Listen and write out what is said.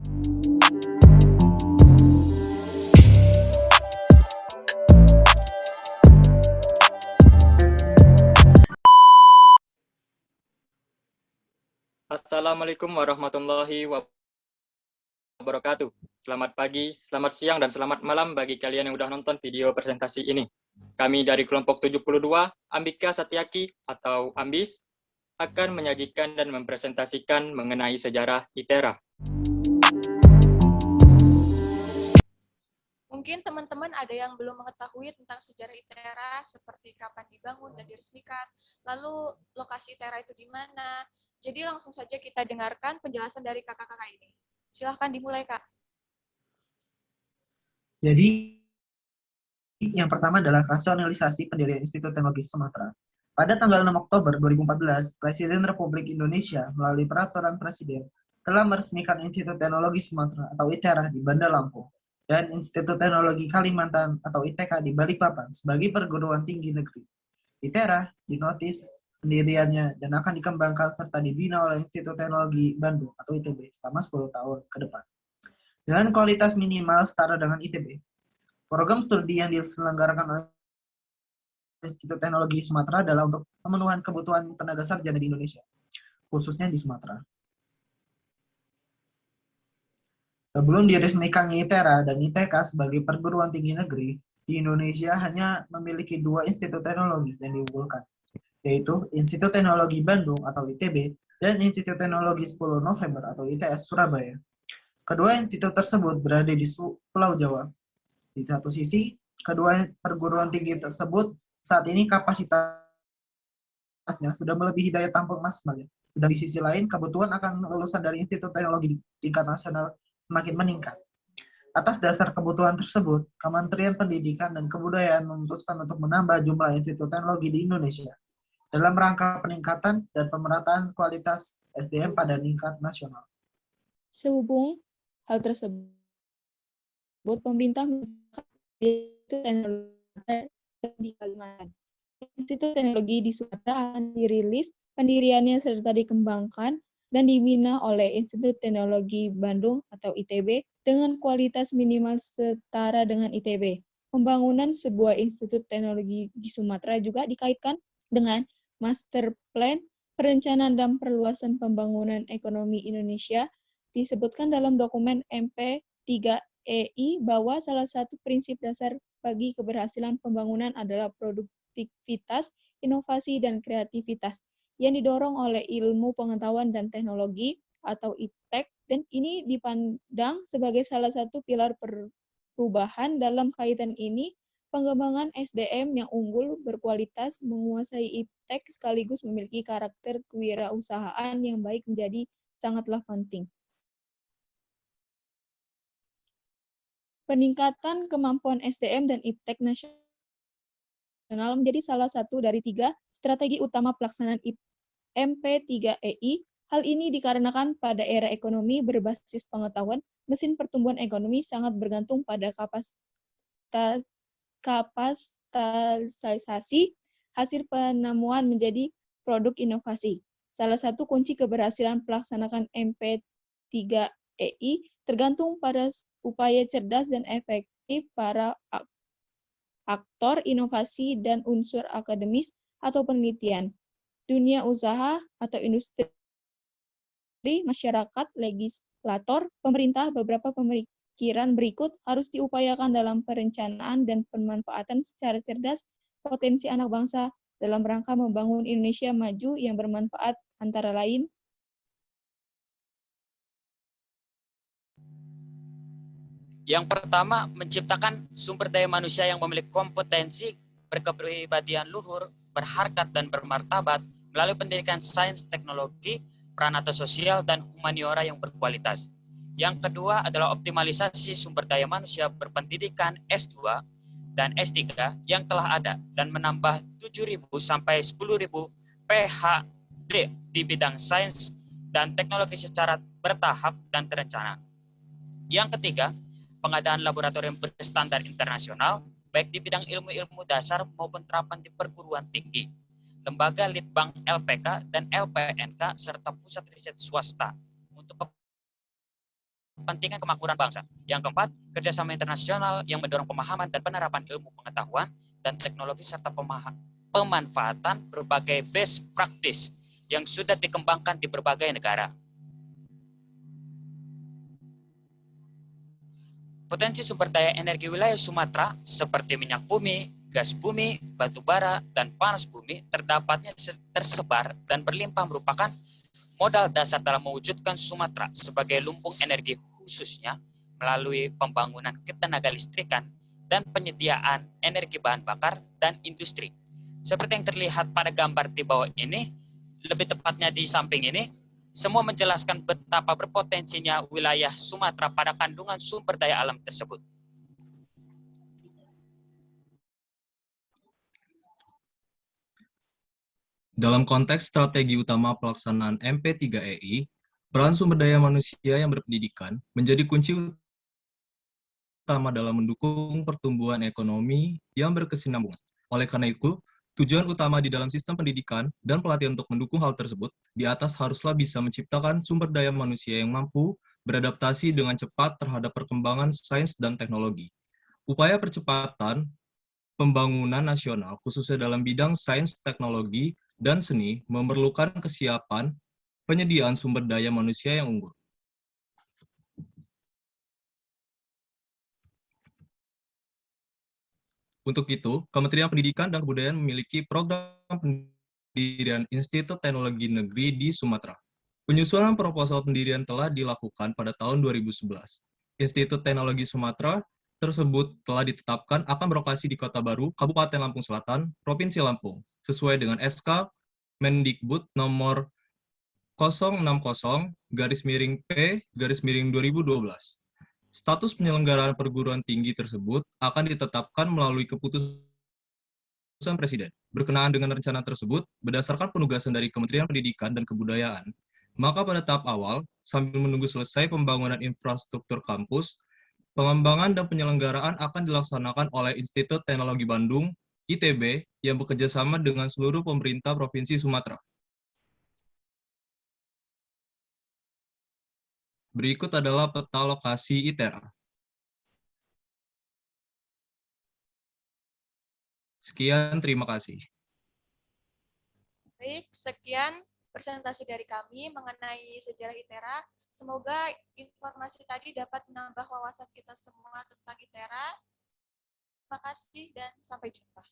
Assalamualaikum warahmatullahi wabarakatuh. Selamat pagi, selamat siang, dan selamat malam bagi kalian yang udah nonton video presentasi ini. Kami dari kelompok 72, Ambika Satyaki atau Ambis, akan menyajikan dan mempresentasikan mengenai sejarah ITERA. Mungkin teman-teman ada yang belum mengetahui tentang sejarah ITERA, seperti kapan dibangun dan diresmikan, lalu lokasi ITERA itu di mana. Jadi langsung saja kita dengarkan penjelasan dari kakak-kakak ini. Silahkan dimulai, Kak. Jadi, yang pertama adalah rasionalisasi pendirian Institut Teknologi Sumatera. Pada tanggal 6 Oktober 2014, Presiden Republik Indonesia melalui Peraturan Presiden telah meresmikan Institut Teknologi Sumatera atau ITERA di Bandar Lampung dan Institut Teknologi Kalimantan atau ITK di Balikpapan sebagai perguruan tinggi negeri. ITERA dinotis pendiriannya dan akan dikembangkan serta dibina oleh Institut Teknologi Bandung atau ITB selama 10 tahun ke depan. Dengan kualitas minimal setara dengan ITB. Program studi yang diselenggarakan oleh Institut Teknologi Sumatera adalah untuk pemenuhan kebutuhan tenaga sarjana di Indonesia, khususnya di Sumatera. Sebelum diresmikannya ITERA dan ITK sebagai perguruan tinggi negeri, di Indonesia hanya memiliki 2 institut teknologi yang diunggulkan, yaitu Institut Teknologi Bandung atau ITB dan Institut Teknologi 10 November atau ITS Surabaya. Kedua institut tersebut berada di Pulau Jawa. Di satu sisi, kedua perguruan tinggi tersebut saat ini kapasitasnya sudah melebihi daya tampung maksimalnya. Sedang di sisi lain, kebutuhan akan lulusan dari Institut Teknologi di tingkat nasional semakin meningkat. Atas dasar kebutuhan tersebut, Kementerian Pendidikan dan Kebudayaan memutuskan untuk menambah jumlah institut teknologi di Indonesia dalam rangka peningkatan dan pemerataan kualitas SDM pada tingkat nasional. Sehubung hal tersebut, pemerintah menetapkan Institut Teknologi di Kalimantan. Institut Teknologi di Sumatera akan dirilis pendiriannya serta dikembangkan dan dibina oleh Institut Teknologi Bandung atau ITB dengan kualitas minimal setara dengan ITB. Pembangunan sebuah institut teknologi di Sumatera juga dikaitkan dengan Master Plan Perencanaan dan Perluasan Pembangunan Ekonomi Indonesia. Disebutkan dalam dokumen MP3EI bahwa salah satu prinsip dasar bagi keberhasilan pembangunan adalah produktivitas, inovasi, dan kreativitas yang didorong oleh ilmu pengetahuan dan teknologi atau IPTEK, dan ini dipandang sebagai salah satu pilar perubahan. Dalam kaitan ini, pengembangan SDM yang unggul, berkualitas, menguasai IPTEK sekaligus memiliki karakter kewirausahaan yang baik menjadi sangatlah penting. Peningkatan kemampuan SDM dan IPTEK nasional menjadi salah satu dari 3 strategi utama pelaksanaan MP3EI. Hal ini dikarenakan pada era ekonomi berbasis pengetahuan, mesin pertumbuhan ekonomi sangat bergantung pada kapitalisasi hasil penemuan menjadi produk inovasi. Salah satu kunci keberhasilan pelaksanaan MP3EI tergantung pada upaya cerdas dan efektif para aktor inovasi dan unsur akademis atau penelitian, dunia usaha atau industri, masyarakat, legislator, pemerintah. Beberapa pemikiran berikut harus diupayakan dalam perencanaan dan pemanfaatan secara cerdas potensi anak bangsa dalam rangka membangun Indonesia maju yang bermanfaat, antara lain. Yang pertama, menciptakan sumber daya manusia yang memiliki kompetensi, berkepribadian luhur, berharkat, dan bermartabat melalui pendidikan sains, teknologi, peranata sosial, dan humaniora yang berkualitas. Yang kedua adalah optimalisasi sumber daya manusia berpendidikan S2 dan S3 yang telah ada dan menambah 7.000 sampai 10.000 PhD di bidang sains dan teknologi secara bertahap dan terencana. Yang ketiga, pengadaan laboratorium berstandar internasional, baik di bidang ilmu-ilmu dasar maupun terapan di perguruan tinggi, lembaga litbang LPK dan LPNK, serta pusat riset swasta untuk kepentingan kemakmuran bangsa. Yang keempat, kerjasama internasional yang mendorong pemahaman dan penerapan ilmu pengetahuan dan teknologi serta pemanfaatan berbagai best practice yang sudah dikembangkan di berbagai negara. Potensi sumber daya energi wilayah Sumatera seperti minyak bumi, gas bumi, batu bara, dan panas bumi tersebar dan berlimpah merupakan modal dasar dalam mewujudkan Sumatera sebagai lumbung energi khususnya melalui pembangunan ketenaga listrikan dan penyediaan energi bahan bakar dan industri. Seperti yang terlihat pada gambar di bawah ini, lebih tepatnya di samping ini, semua menjelaskan betapa berpotensinya wilayah Sumatera pada kandungan sumber daya alam tersebut. Dalam konteks strategi utama pelaksanaan MP3EI, peran sumber daya manusia yang berpendidikan menjadi kunci utama dalam mendukung pertumbuhan ekonomi yang berkesinambungan. Oleh karena itu, tujuan utama di dalam sistem pendidikan dan pelatihan untuk mendukung hal tersebut di atas haruslah bisa menciptakan sumber daya manusia yang mampu beradaptasi dengan cepat terhadap perkembangan sains dan teknologi. Upaya percepatan pembangunan nasional, khususnya dalam bidang sains, teknologi, dan seni, memerlukan kesiapan penyediaan sumber daya manusia yang unggul. Untuk itu, Kementerian Pendidikan dan Kebudayaan memiliki program pendirian Institut Teknologi Negeri di Sumatera. Penyusunan proposal pendirian telah dilakukan pada tahun 2011. Institut Teknologi Sumatera tersebut telah ditetapkan akan berlokasi di Kota Baru, Kabupaten Lampung Selatan, Provinsi Lampung, sesuai dengan SK Mendikbud nomor 060-P-2012. Status penyelenggaraan perguruan tinggi tersebut akan ditetapkan melalui keputusan Presiden. Berkenaan dengan rencana tersebut, berdasarkan penugasan dari Kementerian Pendidikan dan Kebudayaan, maka pada tahap awal, sambil menunggu selesai pembangunan infrastruktur kampus, pengembangan dan penyelenggaraan akan dilaksanakan oleh Institut Teknologi Bandung, ITB, yang bekerja sama dengan seluruh pemerintah Provinsi Sumatera. Berikut adalah peta lokasi ITERA. Sekian, terima kasih. Baik, sekian presentasi dari kami mengenai sejarah ITERA. Semoga informasi tadi dapat menambah wawasan kita semua tentang ITERA. Terima kasih dan sampai jumpa.